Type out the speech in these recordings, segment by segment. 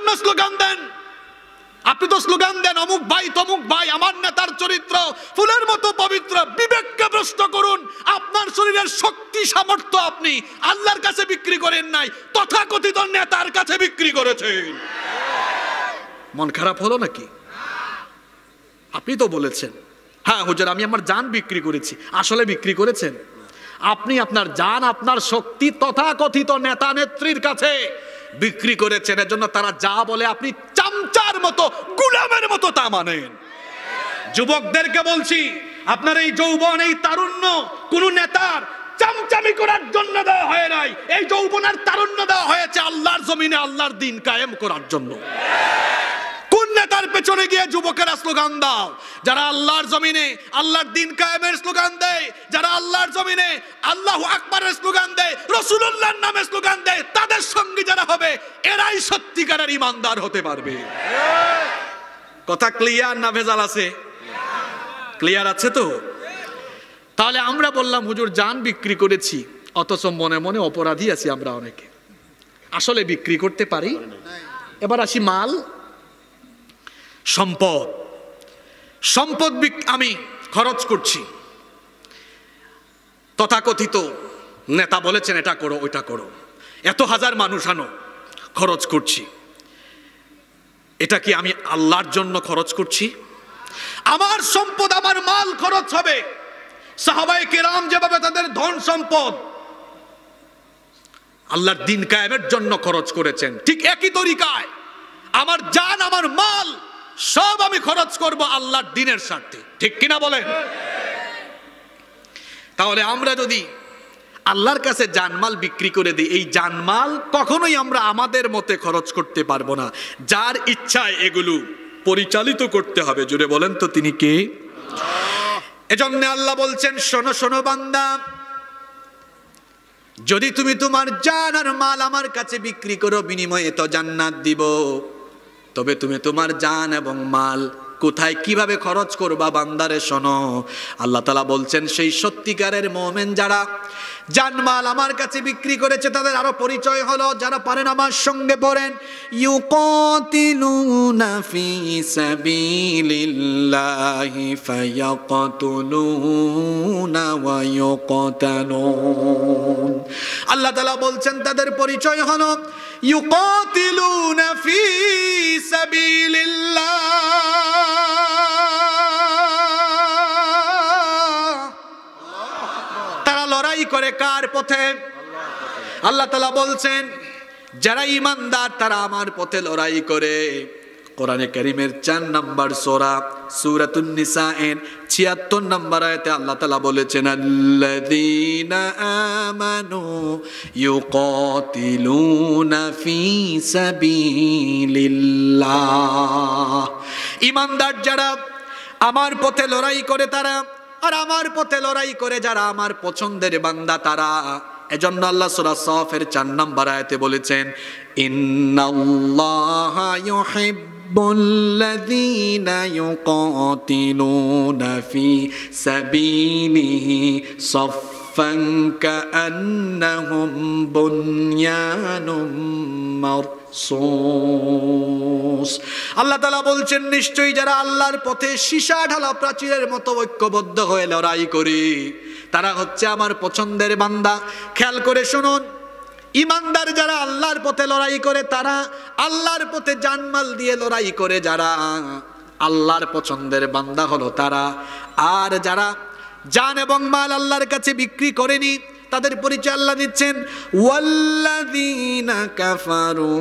জন্য স্লোগান দেন? আপনি তো স্লোগান দেন অমুক ভাই তমুক ভাই, আমার নেতার চরিত্র ফুলের মতো পবিত্র। বিবেককে প্রশ্ন করুন, আপনার শরীরের শক্তি সামর্থ্য আপনি আল্লাহর কাছে বিক্রি করেন নাই, তথাকথিত নেতার কাছে বিক্রি করেছেন। মন খারাপ হলো নাকি? আপনি তো বলেছেন হ্যাঁ হুজুর আমি আমার জান বিক্রি করেছি। আসলে বিক্রি করেছেন? আপনি আপনার জান, আপনার শক্তি তথাকথিত নেতা নেত্রীর কাছে বিক্রি করেছেন। এর জন্য তারা যা বলে আপনি চামচার মতো, গোলামের মতো তা মানেন। যুবকদেরকে বলছি, আপনার এই যৌবন, এই তারুণ্য কোন নেতার চামচামি করার জন্য দেওয়া হয় নাই। এই যৌবন আর তারুণ্য দেওয়া হয়েছে আল্লাহর জমিনে আল্লাহর দিন কায়েম করার জন্য। কোন নেতার পেছনে গিয়ে যুবকেরা স্লোগান দাও? যারা আল্লাহর জমিনে আল্লাহর দিন কায়েমের স্লোগান দেয়, যারা আল্লাহর জমিনে আল্লাহু আকবারের স্লোগান দেয়, রাসূলুল্লাহর নামে স্লোগান দেয়, তাদের সঙ্গে যারা হবে এরাই সত্যিকারের ঈমানদার হতে পারবে। কথা ক্লিয়ার না ভেজাল আছে? ক্লিয়ার আছে তো? তাহলে আমরা বললাম হুজুর জান বিক্রি করেছি, অথচ মনে মনে অপরাধী আছি আমরা অনেকে। আসলে বিক্রি করতে পারি। এবার আসি মাল, সম্পদ। সম্পদ আমি খরচ করছি, তথাকথিত নেতা বলেছেন এটা করো ওইটা করো, এত হাজার মানুষ আনো, খরচ করছি। এটা কি আমি আল্লাহর জন্য খরচ করছি? আমার সম্পদ, আমার মাল খরচ হবে সাহাবায়ে কেরাম যেভাবে তাদের ধন সম্পদ আল্লাহর দিন কায়েমের জন্য খরচ করেছেন, ঠিক একই তরিকায় আমার জান, আমার মাল সব আমি খরচ করব আল্লাহর দিনের স্বার্থে। ঠিক কিনা বলেন? তাহলে আমরা যদি আল্লাহর কাছে জানমাল বিক্রি করে দিই, এই জানমাল কখনোই আমরা আমাদের মতে খরচ করতে পারবো না। যার ইচ্ছায় এগুলো পরিচালিত করতে হবে। জুড়ে বলেন তো তিনি কে? এজন্য আল্লাহ বলছেন, শোনো শোনো বান্দা, যদি তুমি তোমার জান আর মাল আমার কাছে বিক্রি করো, বিনিময়ে তো জান্নাত দিব। তবে তুমি তোমার জান এবং মাল কোথায় কিভাবে খরচ করবা বান্দারে শোনো। আল্লাহ তাআলা বলছেন, সেই সত্যিকারের মুমিন যারা জানমাল আমার কাছে বিক্রি করেছে তাদের আরো পরিচয় হলো, যারা পারেন আমার সঙ্গে পড়েন, ইউকাতিলুনা ফি সাবিলিল্লাহি ফায়াকতুলুনা ওয়া ইউকাতালুন। আল্লাহ তাআলা বলছেন তাদের পরিচয় হলো ইউকাতিলুনা ফি সাবিলিল্লাহ, লড়াই করে কার পথে? আল্লাহ তাআলা বলছেন যারা ঈমানদার তারা আমার পথে লড়াই করে। কোরআনে কারীমের 4 নম্বর সূরা সূরাতুন নিসা এর 76 নম্বর আয়াতে আল্লাহ তাআলা বলেছেন, আল্লাযীনা আমানু ইউকাতিলুনা ফি সাবিলিল্লাহ। ঈমানদার যারা আমার পথে লড়াই করে তারা, আর আমার পথে লড়াই করে যারা আমার পছন্দের বান্দা তারা। এজন্য আল্লাহ সূরা সাফের 4 নম্বর আয়াতে বলেছেন, ইন্নাল্লাহা ইউহিব্বুল্লাযীনা ইউকাতিলুনা ফি সাবিলিহি সাফফান কাআন্নাহুম বুনয়ানুম মারসুস। আল্লাহ তাআলা বলছেন নিশ্চয়ই যারা আল্লাহর পথে সীসা ঢালা প্রাচীরের মতো ঐক্যবদ্ধ হয়ে লড়াই করে তারা হচ্ছে আমার পছন্দের বান্দা। খেয়াল করে শুনুন, ঈমানদার যারা আল্লাহর পথে লড়াই করে তারা, আল্লাহর পথে জানমাল দিয়ে লড়াই করে যারা, আল্লাহর পছন্দের বান্দা হলো তারা। আর যারা জান এবং মাল আল্লাহর কাছে বিক্রি করেনি তাদের পরিচয় আল্লাহ দিচ্ছেন, ওয়াল্লাযীনা কাফারু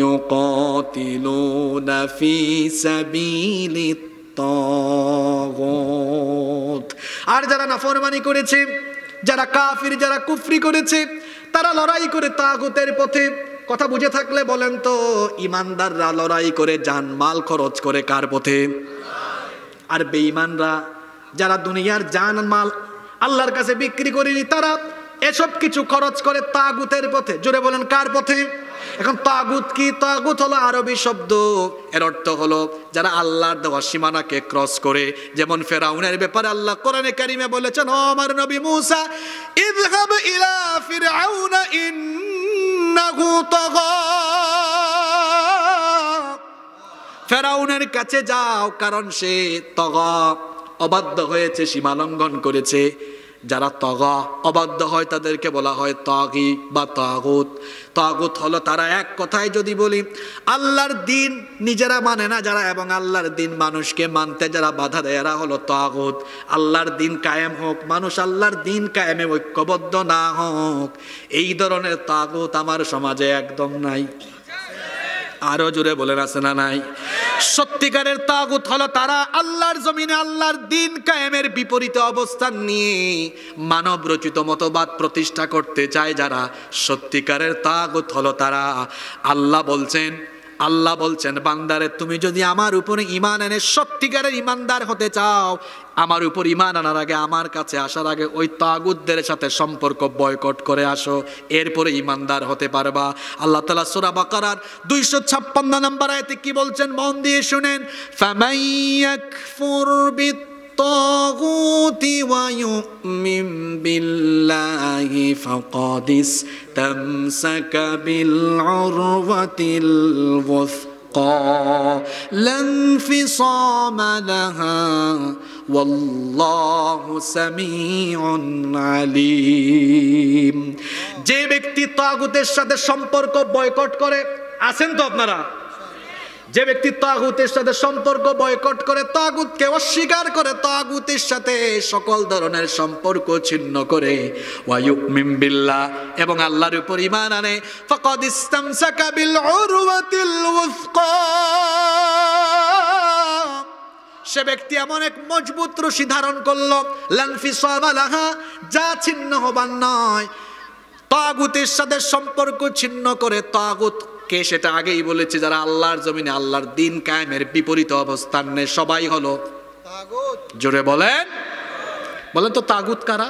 ইউকাতিলুনা ফি সাবিলিত তাগুত। আর যারা নাফরমানি করেছে, যারা কাফির, যারা কুফরি করেছে, তারা লড়াই করে তাগুতের পথে। কথা বুঝে থাকলে বলেন তো, ঈমানদাররা লড়াই করে জানমাল খরচ করে কার পথে? আর বেঈমানরা যারা দুনিয়ার জান মাল আল্লাহর কাছে বিক্রি করেনি তারা এসব কিছু খরচ করে তাগুতের পথে। জোরে বলেন কার পথে? এখন তাগুত কি? তাগুত হলো আরবি শব্দ, এর অর্থ হলো যারা আল্লাহর দেওয়া সীমানাকে ক্রস করে। যেমন ফেরাউনের ব্যাপারে আল্লাহ কোরআনে কারিমে বলেছেন, ও আমার নবী মুসা, ইযহাব ইলা ফিরআউনা ইন্নাহু তাগা, ফেরাউনের কাছে যাও, কারণ সে তগা, অবাধ্য হয়েছে, সীমা লঙ্ঘন করেছে। যারা তগা, অবাধ্য হয় তাদেরকে বলা হয় তাগী বা তাগুত। তাগুত হলো তারা, এক কথায় যদি বলি, আল্লাহর দিন নিজেরা মানে না যারা, এবং আল্লাহর দিন মানুষকে মানতে যারা বাধা দেয়, এরা হলো তাগুত। আল্লাহর দিন কায়েম হোক, মানুষ আল্লাহর দিন কায়েমে ঐক্যবদ্ধ না হোক, এই ধরনের তাগুত আমার সমাজে একদম নাই। আরো জোরে বলেন, আছে না নাই? সত্যিকারের তাগুত হলো তারা আল্লাহর জমিনে আল্লাহর দিন কায়েমের বিপরীতে অবস্থান নিয়ে মানব রচিত মতবাদ প্রতিষ্ঠা করতে চায় যারা। সত্যিকারের তাগুত হলো তারা। আল্লাহ বলছেন বান্দারে, তুমি যদি আমার উপরে ঈমান এনে সত্যিকারের ঈমানদার হতে চাও, আমার উপর ঈমান আনার আগে, আমার কাছে আসার আগে ওই তাগুতদের সাথে সম্পর্ক বয়কট করে আসো, এরপরে ঈমানদার হতে পারবা। আল্লাহ তাআলা সূরা বাকারার 256 নম্বর আয়াতে কি বলছেন, মন দিয়ে শুনেন। ফামান ইয়াকফুর বিত-তাগুতি ওয়া ইউমিন বিল্লাহি ফাকাদ ইসতামসাকা বিল উরওয়াতিল ওয়াসকা লা ইনফিসামা লাহা ওয়াল্লাহু সামিউন আলিম। যে ব্যক্তি তাগুতের সাথে সম্পর্ক বয়কট করে, আছেন তো আপনারা? যে ব্যক্তি তাগুতের সাথে সম্পর্ক বয়কট করে, তাগুতকে অস্বীকার করে, তাগুতের সাথে সকল ধরনের সম্পর্ক ছিন্ন করে, ওয়া ইউমিন বিল্লাহ, এবং আল্লাহর উপর ঈমান আনে, ফাকাদ ইসতামসাকা বিল উরওয়াতিল ওয়াসকা, সে ব্যক্তি এমন এক মজবুত রশি ধারণ করলো, লা ইনফিসামা লাহা, যা ছিন্ন হবার নয়। তাগুতের সাথে সম্পর্ক ছিন্ন করে, তাগুত কে সেটা আগেই বলেছে, যারা আল্লাহর জমিনে আল্লাহর দিন কায়েমের বিপরীত অবস্থান নেয়, সবাই হলো তাগুত। জোরে বলেন, বলেন তো তাগুত কারা?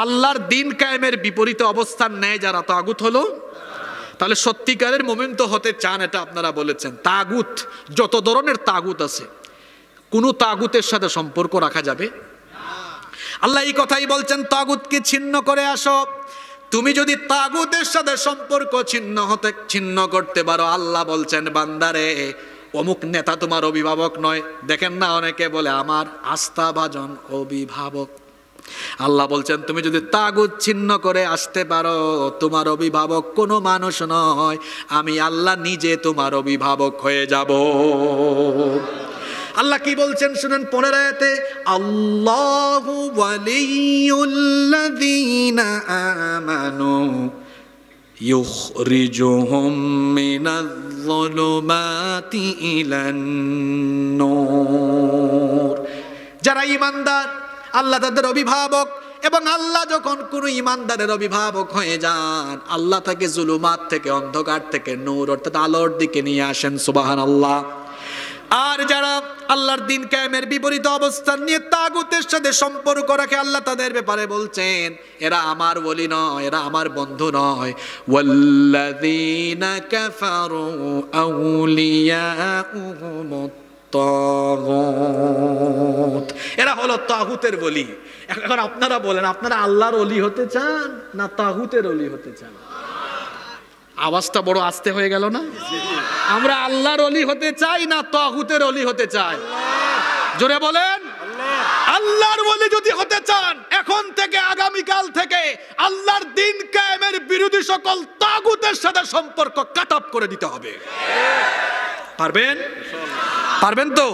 আল্লাহর দিন কায়েমের বিপরীতে অবস্থান নেয় যারা, তাগুত হলো। তাহলে সত্যিকারের মুমিন তো হতে চান, এটা আপনারা বলেছেন। তাগুত, যত ধরনের তাগুত আছে, কোন তাগুতের সাথে সম্পর্ক রাখা যাবে? আল্লাহ এই কথাই বলছেন, তাগুতকে ছিন্ন করে আসো। তুমি যদি তাগুতের সাথে সম্পর্ক ছিন্ন করতে পারো, আল্লাহ বলছেন বান্দারে, অমুক নেতা তোমার অভিভাবক নয়। দেখেন না, অনেকে বলে আমার আস্থাভাজন অভিভাবক। আল্লাহ বলছেন তুমি যদি তাগুত ছিন্ন করে আসতে পারো, তোমার অভিভাবক কোনো মানুষ নয়, আমি আল্লাহ নিজে তোমার অভিভাবক হয়ে যাব। আল্লাহ কি বলছেন শুনেন 15 আয়াতে, আল্লাহু ওয়ালিয়ুল্লাযীনা আমানু ইউখরিজুহুম মিনায-যুলুমাতি ইলান-নূর। যারা ঈমানদার, আল্লাহ তাদের অভিভাবক, এবং আল্লাহ যখন কোনো ঈমানদারের অভিভাবক হয়ে যান, আল্লাহ তাকে জুলুমাত থেকে, অন্ধকার থেকে নূর অর্থাৎ আলোর দিকে নিয়ে আসেন। সুবহানাল্লাহ। আর যারা আল্লাহর দিন কায়েমের বিপরীত অবস্থান নিয়ে তাগুতের সাথে সম্পর্ক রাখে, আল্লাহ তাদের ব্যাপারে বলছেন এরা আমার ওলি নয়, এরা আমার বন্ধু নয়। ওয়াল্লাযীনা কাফারু আউলিয়াউহুমুত তাগুত, এরা হলো তাগুতের ওলি। এখন আপনারা বলেন, আপনারা আল্লাহর ওলি হতে চান না তাগুতের ওলি হতে চান? আওয়াজটা বড় আস্তে হয়ে গেল না? আমরা আল্লাহর ওলি হতে চাই না তাগুতের ওলি হতে চাই? জোরে বলেন। আল্লাহর ওলি যদি হতে চান, এখন থেকে আগামীকাল থেকে আল্লাহর দিন কায়েমের বিরোধী সকল তাগুতের সাথে সম্পর্ক কাট অফ করে দিতে হবে। পারবেন? পারবেন তো?